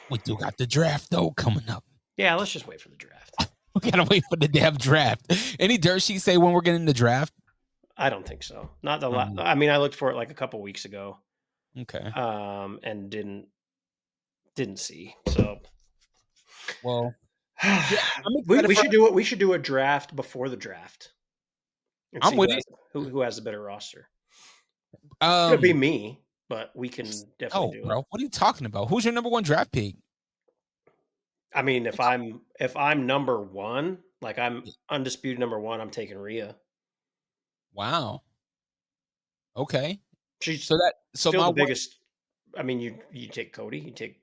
we do got the draft though coming up. Yeah, let's just wait for the draft. We gotta wait for the damn draft. Any dirt sheets say when we're getting the draft? I don't think so. Not the last. I mean, I looked for it like a couple weeks ago. Okay. And didn't see. So, well, yeah, we should do it. We should do a draft before the draft. I'm with it. Who has the better roster? It could be me, but we can definitely do it. Bro, what are you talking about? Who's your number one draft pick? I mean, if I'm number one, like I'm undisputed number one, I'm taking Rhea. Wow. Okay. She's still the biggest. I mean, you take Cody, you take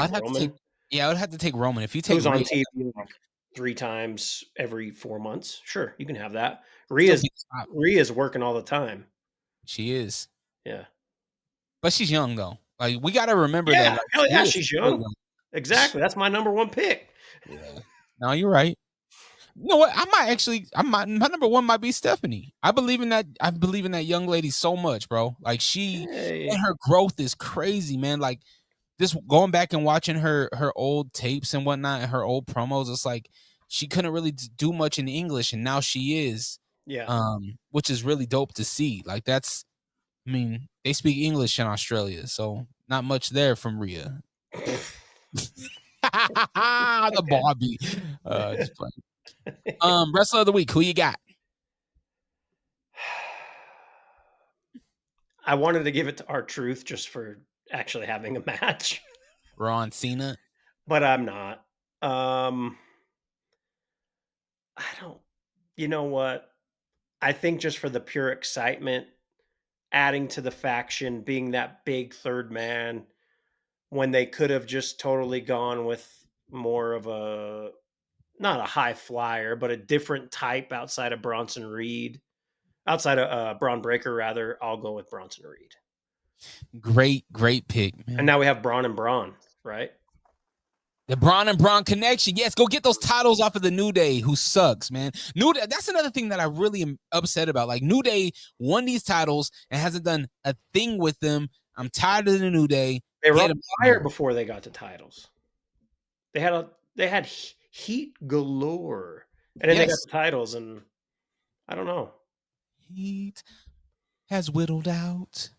Roman. I would have to take Roman. If you take who's on TV like 3 times every 4 months, sure, you can have that. Rhea's working all the time. She is. Yeah. But she's young though. Like, we got to remember that. Like, hell yeah, she's young. Exactly. That's my number one pick. Yeah. No, you're right. You know what? My number one might be Stephanie. I believe in that young lady so much, bro. Like, and her growth is crazy, man. Like, this going back and watching her old tapes and whatnot and her old promos, it's like she couldn't really do much in English, and now she is. Yeah. Which is really dope to see. Like, I mean, they speak English in Australia, so not much there from Rhea. The Barbie. Just playing. Wrestler of the week. Who you got? I wanted to give it to R-Truth just for actually having a match, Ron Cena. but I'm not. I don't. You know what? I think just for the pure excitement, adding to the faction, being that big third man, when they could have just totally gone with more of a, not a high flyer, but a different type outside of Bronson Reed, outside of Braun Breaker, rather, I'll go with Bronson Reed. Great pick, man. And now we have Braun and Braun, right? The Braun and Braun connection. Yes, go get those titles off of the New Day, who sucks, man. New Day, that's another thing that I really am upset about. Like, New Day won these titles and hasn't done a thing with them. I'm tired of the New Day. They were on fire before they got the titles. They had heat galore. And then they got the titles, and I don't know. Heat has whittled out.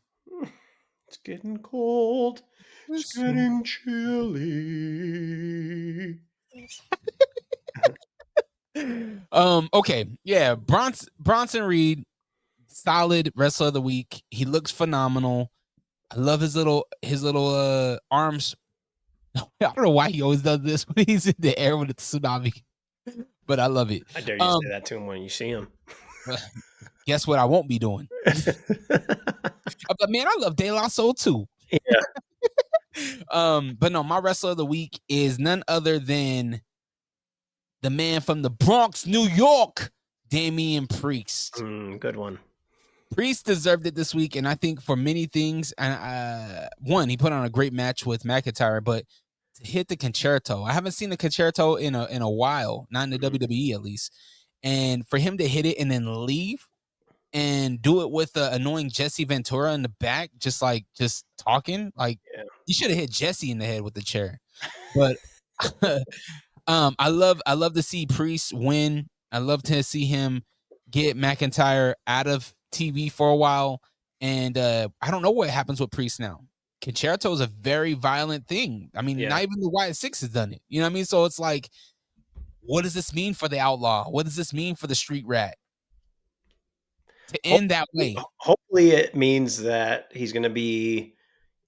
It's getting cold. It's getting chilly. Okay. Yeah. Bronson Reed, solid wrestler of the week. He looks phenomenal. I love his little arms. I don't know why he always does this when he's in the air with a tsunami, but I love it. I dare you say that to him when you see him. Guess what I won't be doing? But man, I love De La Soul too. Yeah. But no, my wrestler of the week is none other than the man from the Bronx, New York, Damian Priest. Good one. Priest deserved it this week, and I think for many things, one, he put on a great match with McIntyre, but to hit the concerto, I haven't seen the concerto in a while, not in the WWE at least, and for him to hit it and then leave and do it with the annoying Jesse Ventura in the back, just talking, like you should have hit Jesse in the head with the chair. But I love to see Priest win. I love to see him get McIntyre out of TV for a while, and I don't know what happens with Priest now. Concerto is a very violent thing. I mean, not even the Wyatt Six has done it. You know what I mean? So it's like, what does this mean for the Outlaw? What does this mean for the Street Rat? To end that way. Hopefully it means that he's going to be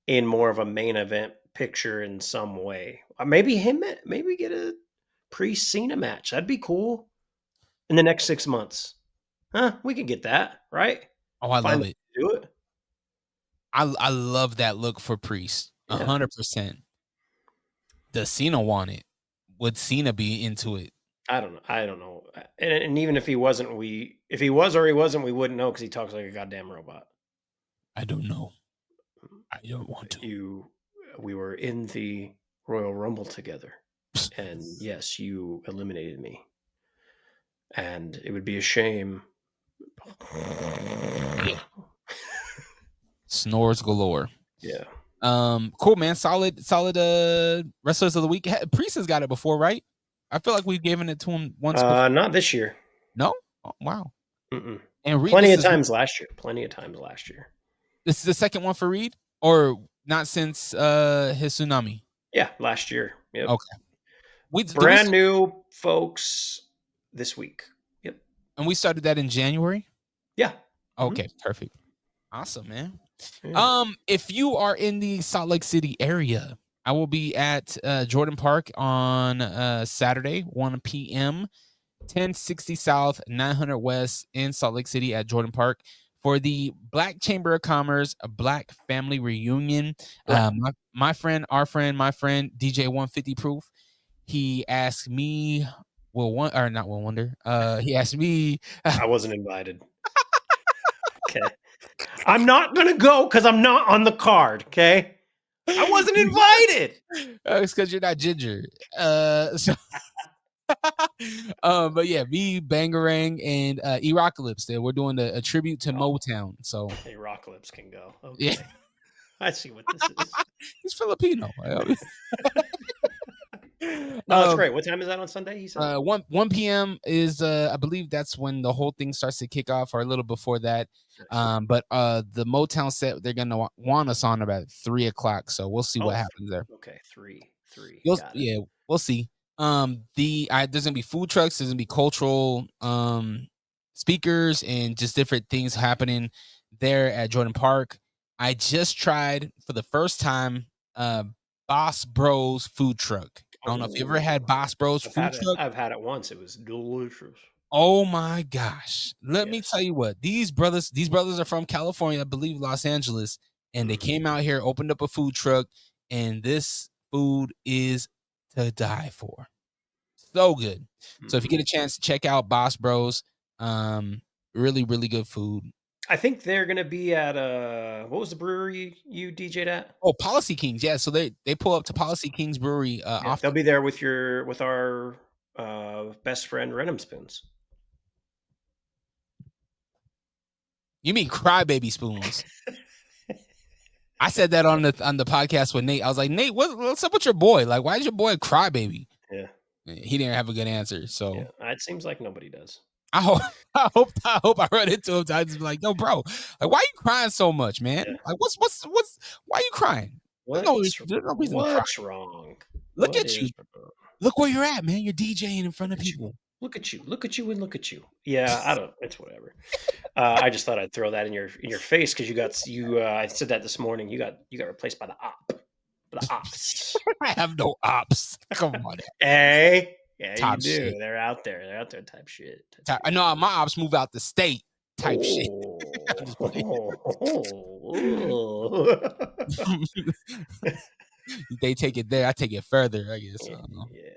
in more of a main event picture in some way. Maybe get a Priest Cena match. That'd be cool in the next 6 months. Huh? We could get that, right? Oh, I love it. Do it. I love that look for Priest. 100%. Does Cena want it? Would Cena be into it? I don't know. And even if he wasn't, if he was or he wasn't, we wouldn't know because he talks like a goddamn robot. I don't know. I don't want to. We were in the Royal Rumble together, and yes, you eliminated me. And it would be a shame. Yeah. Snores galore. Yeah. Cool, man. Solid wrestlers of the week. Priest has got it before, right? I feel like we've given it to him once before. Not this year. No? Oh, wow. Mm-mm. And Reed, plenty of times last year. This is the second one for Reed? Or not since his tsunami? Yeah, last year. Yep. Okay. Brand new folks this week. Yep. And we started that in January? Yeah. Okay, perfect. Awesome, man. Yeah. If you are in the Salt Lake City area, I will be at Jordan Park on Saturday, 1 p.m., 1060 South, 900 West in Salt Lake City at Jordan Park for the Black Chamber of Commerce, a Black family reunion. My friend, DJ 150 Proof, he asked me, he asked me. I wasn't invited. Okay. I'm not going to go because I'm not on the card, okay? I wasn't invited. It's because you're not ginger. But yeah, me, Bangarang, and E-Rocklips there. We're doing a tribute to Motown. So E-Rocklips can go. Okay. Yeah. I see what this is. He's Filipino. No, that's great. What time is that on Sunday? He said 1 p.m. is I believe that's when the whole thing starts to kick off, or a little before that. But the Motown set they're gonna want us on about 3 o'clock, so we'll see what happens there. Okay, three. Got it. Yeah, we'll see. There's gonna be food trucks, there's gonna be cultural speakers and just different things happening there at Jordan Park. I just tried for the first time Boss Bros food truck. I don't know if you ever had Boss Bros food truck. I've had it once. It was delicious. Oh my gosh. Let me Yes. tell you what. These brothers are from California, I believe Los Angeles, and they came out here, opened up a food truck, and this food is to die for. So good. So if you get a chance to check out Boss Bros, really, really good food. I think they're gonna be at what was the brewery you DJ'd at? Oh, Policy Kings. Yeah, so they pull up to Policy Kings Brewery Yeah, often. they'll be there with our best friend Renham Spoons. You mean Crybaby Spoons? I said that on the podcast with Nate. I was like, Nate, what's up with your boy? Like, why is your boy a crybaby? Yeah. He didn't have a good answer. So yeah, it seems like nobody does. I hope I run into him. I just be like, yo, bro, like, why are you crying so much, man? Yeah. Like, why are you crying? There's no reason to cry. What's wrong? Look at you. Look where you're at, man. You're DJing in front of people. Look at you, and look at you. Yeah, I don't. It's whatever. I just thought I'd throw that in your face because I said that this morning. You got replaced by the ops. I have no ops. Come on. Hey, yeah, Top you do. shit. They're out there. Type shit. I know my ops move out the state. Type shit. They take it there. I take it further. I guess. I don't know. Yeah.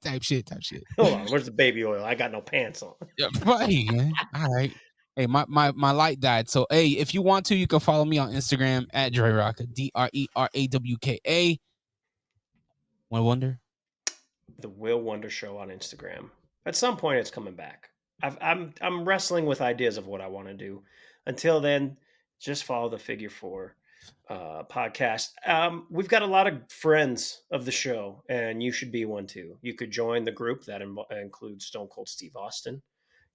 type shit. Hold on. Where's the baby oil? I got no pants on. Yeah, right, man. All right. Hey, my light died. So, hey, if you want to, you can follow me on Instagram at Dre Rocka, DRERAWKA. One Wonder. The Will Wonder Show on Instagram. At some point, it's coming back. I'm wrestling with ideas of what I want to do. Until then, just follow the Figure 4 podcast. We've got a lot of friends of the show, and you should be one too. You could join the group that includes Stone Cold Steve Austin,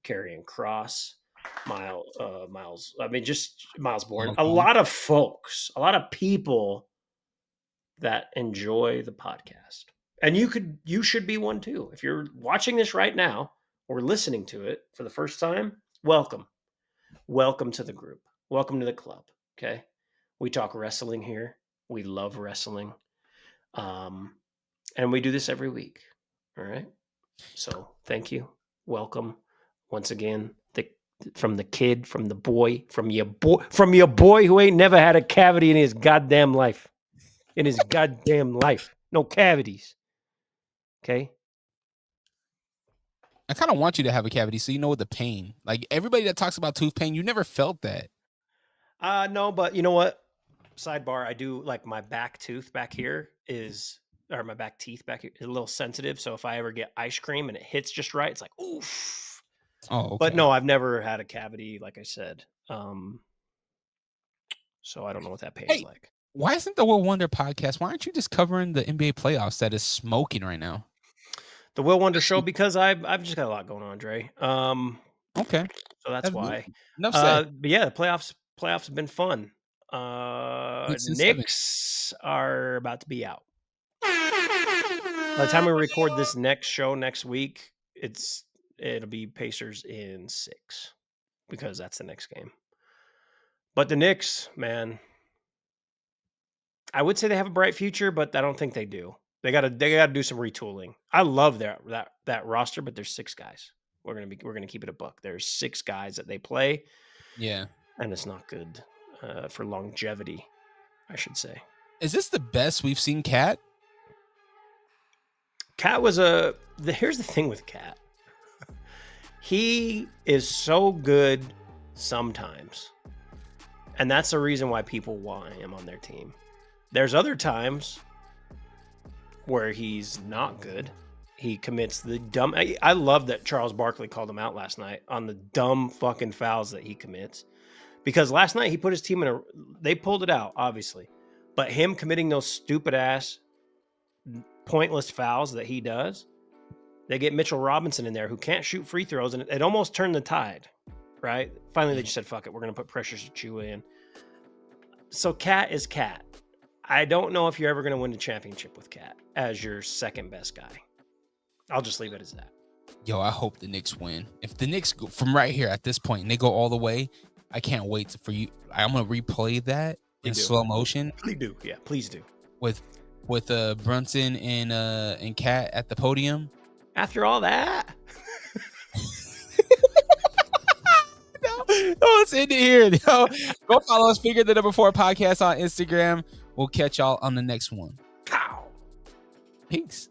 Karrion Kross, Miles. I mean, just Miles Bourne. A lot of folks, a lot of people that enjoy the podcast, and you should be one too. If you're watching this right now or listening to it for the first time, welcome to the group. Welcome to the club. Okay. We talk wrestling here. We love wrestling. And we do this every week. All right. So thank you. Welcome once again. From your boy who ain't never had a cavity in his goddamn life. No cavities. Okay. I kind of want you to have a cavity so you know the pain. Like everybody that talks about tooth pain, you never felt that. No, but you know what? Sidebar, I do like my back tooth back here or my back teeth back here is a little sensitive. So if I ever get ice cream and it hits just right, it's like, oof. Oh, okay. But no, I've never had a cavity, like I said. So I don't know what that pain is like. Why isn't the Will Wonder podcast? Why aren't you just covering the NBA playoffs that is smoking right now? The Will Wonder Show, because I've just got a lot going on, Dre. Okay. So that's why. Enough said. But yeah, the playoffs have been fun. Knicks are about to be out. By the time we record this next show next week, it'll be Pacers in 6 because that's the next game. But the Knicks, man, I would say they have a bright future, but I don't think they do. They gotta do some retooling. I love that roster, but there's 6 guys. We're gonna keep it a buck. There's 6 guys that they play. Yeah, and it's not good for longevity, I should say. Is this the best we've seen Cat? Cat was here's the thing with Cat. He is so good sometimes. And that's the reason why people want him on their team. There's other times where he's not good. He commits the dumb... I love that Charles Barkley called him out last night on the dumb fucking fouls that he commits. Because last night he put his team they pulled it out, obviously. But him committing those stupid ass pointless fouls that he does. They get Mitchell Robinson in there who can't shoot free throws, and it almost turned the tide, right? Finally, they just said, fuck it, we're going to put pressures to Chua in. So Cat is Cat. I don't know if you're ever going to win a championship with Cat as your second best guy. I'll just leave it as that. Yo, I hope the Knicks win. If the Knicks go from right here at this point and they go all the way, I can't wait for you. I'm gonna replay that in slow motion. Please do, yeah, please do. With Brunson and Cat at the podium. After all that, no, it's in here. Yo, go follow us. Figure the Number 4 podcast on Instagram. We'll catch y'all on the next one. pow. Peace.